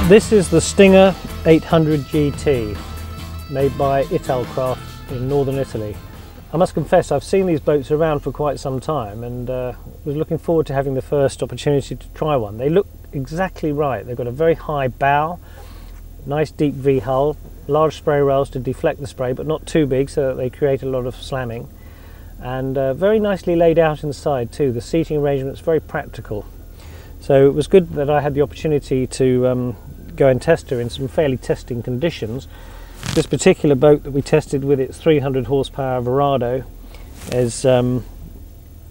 This is the Stingher 800 GT, made by Italcraft in northern Italy. I must confess I've seen these boats around for quite some time and was looking forward to having the first opportunity to try one. They look exactly right. They've got a very high bow, nice deep V hull, large spray rails to deflect the spray but not too big so that they create a lot of slamming, and very nicely laid out inside too. The seating arrangement's very practical. So it was good that I had the opportunity to go and test her in some fairly testing conditions. This particular boat that we tested with its 300 horsepower Verado is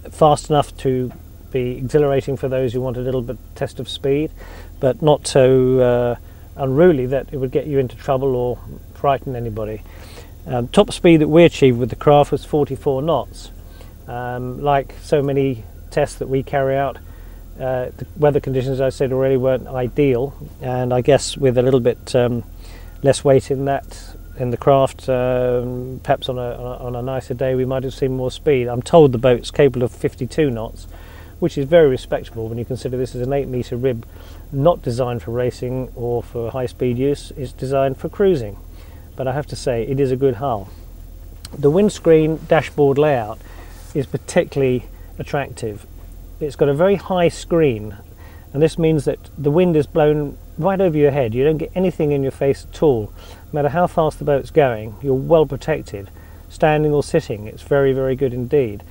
fast enough to be exhilarating for those who want a little bit test of speed, but not so unruly that it would get you into trouble or frighten anybody. Top speed that we achieved with the craft was 44 knots. Like so many tests that we carry out, the weather conditions, as I said already, weren't ideal, and I guess with a little bit less weight in the craft, perhaps on a nicer day we might have seen more speed. I'm told the boat's capable of 52 knots, which is very respectable when you consider this is an 8-metre rib, not designed for racing or for high-speed use. It's designed for cruising, but I have to say it is a good hull. The windscreen dashboard layout is particularly attractive. It's got a very high screen, and this means that the wind is blown right over your head. You don't get anything in your face at all. No matter how fast the boat's going, you're well protected, standing or sitting. It's very, very good indeed.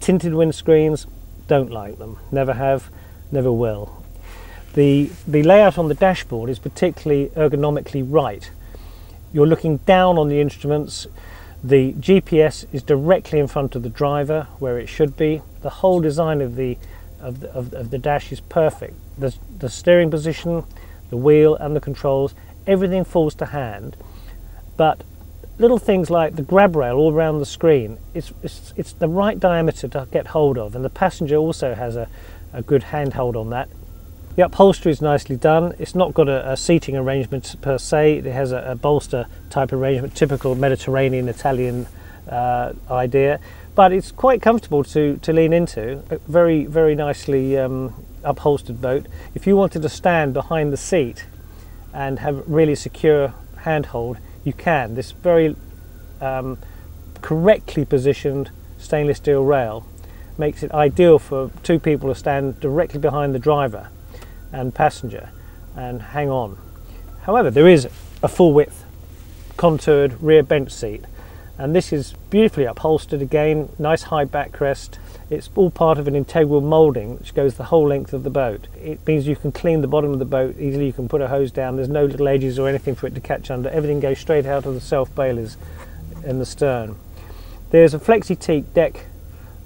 Tinted windscreens, don't like them. Never have, never will. The layout on the dashboard is particularly ergonomically right. You're looking down on the instruments. The GPS is directly in front of the driver, where it should be. The whole design of the dash is perfect. The steering position, the wheel and the controls, everything falls to hand. But little things like the grab rail all around the screen, it's the right diameter to get hold of, and the passenger also has a good handhold on that. The upholstery is nicely done. It's not got a seating arrangement per se. It has a bolster type arrangement, typical Mediterranean Italian idea, but it's quite comfortable to lean into. A very, very nicely upholstered boat. If you wanted to stand behind the seat and have really secure handhold, you can. This very correctly positioned stainless steel rail makes it ideal for two people to stand directly behind the driver and passenger and hang on. However, there is a full width contoured rear bench seat, and this is beautifully upholstered again, nice high backrest. It's all part of an integral moulding which goes the whole length of the boat. It means you can clean the bottom of the boat easily. You can put a hose down. There's no little edges or anything for it to catch under. Everything goes straight out of the self bailers in the stern. There's a flexi teak deck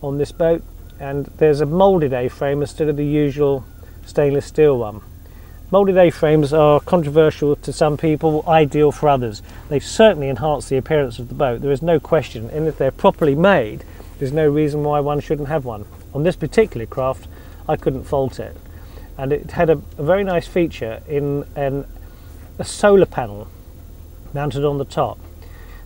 on this boat, and there's a moulded A-frame instead of the usual stainless steel one. Moulded A-frames are controversial to some people, ideal for others. They certainly enhance the appearance of the boat, there is no question, and if they're properly made, there's no reason why one shouldn't have one. On this particular craft, I couldn't fault it. And it had a very nice feature in a solar panel mounted on the top.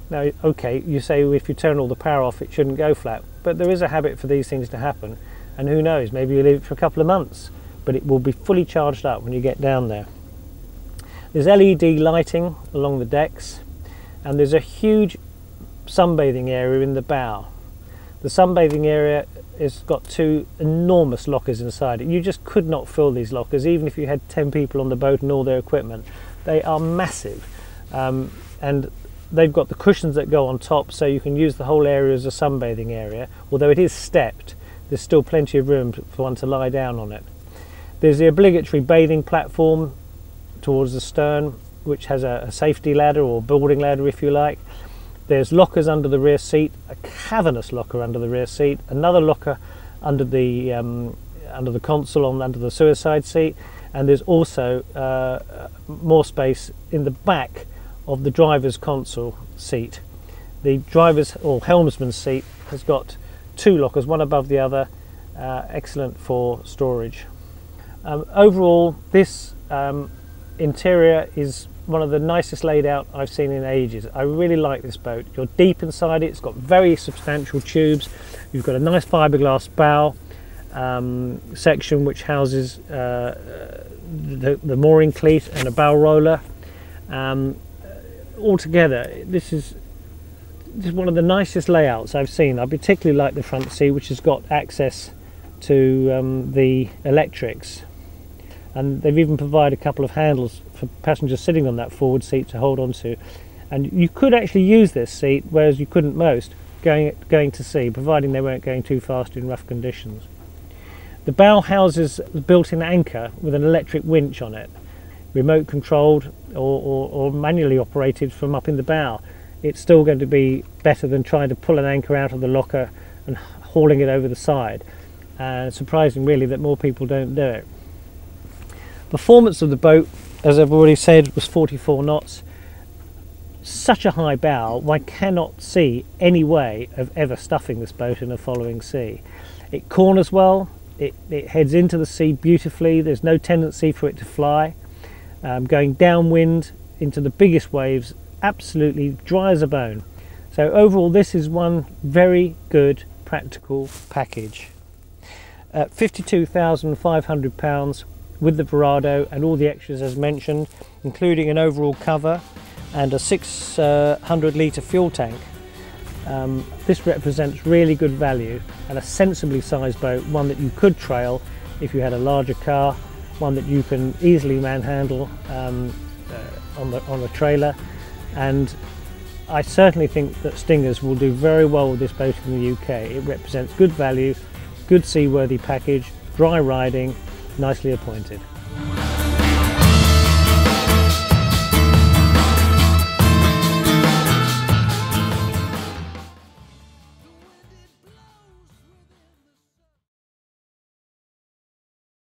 Now, okay, you say if you turn all the power off, it shouldn't go flat, but there is a habit for these things to happen, and who knows, maybe you leave it for a couple of months, but it will be fully charged up when you get down there. There's LED lighting along the decks, and there's a huge sunbathing area in the bow. The sunbathing area has got two enormous lockers inside it. You just could not fill these lockers, even if you had 10 people on the boat and all their equipment. They are massive, and they've got the cushions that go on top, so you can use the whole area as a sunbathing area. Although it is stepped, there's still plenty of room for one to lie down on it. There's the obligatory bathing platform towards the stern, which has a safety ladder or boarding ladder if you like. There's lockers under the rear seat, a cavernous locker under the rear seat, another locker under the console under the suicide seat, and there's also more space in the back of the driver's console seat. The driver's or helmsman's seat has got two lockers, one above the other, excellent for storage. Overall, this interior is one of the nicest laid out I've seen in ages. I really like this boat. You're deep inside it. It's got very substantial tubes. You've got a nice fiberglass bow section which houses the mooring cleat and a bow roller. Altogether, this is one of the nicest layouts I've seen. I particularly like the front seat, which has got access to the electrics, and they've even provided a couple of handles for passengers sitting on that forward seat to hold on to. And you could actually use this seat, whereas you couldn't most, going to sea, providing they weren't going too fast in rough conditions. The bow houses a built-in anchor with an electric winch on it, remote controlled or manually operated from up in the bow. It's still going to be better than trying to pull an anchor out of the locker and hauling it over the side. Surprising really that more people don't do it. Performance of the boat, as I've already said, was 44 knots. Such a high bow, one cannot see any way of ever stuffing this boat in a following sea. It corners well, it heads into the sea beautifully, there's no tendency for it to fly. Going downwind into the biggest waves, absolutely dry as a bone. So overall, this is one very good practical package. At £52,500 with the Verado and all the extras as mentioned, including an overall cover and a 600 litre fuel tank. This represents really good value and a sensibly sized boat, one that you could trail if you had a larger car, one that you can easily manhandle on the trailer. And I certainly think that Stinghers will do very well with this boat in the UK. It represents good value, good seaworthy package, dry riding, nicely appointed.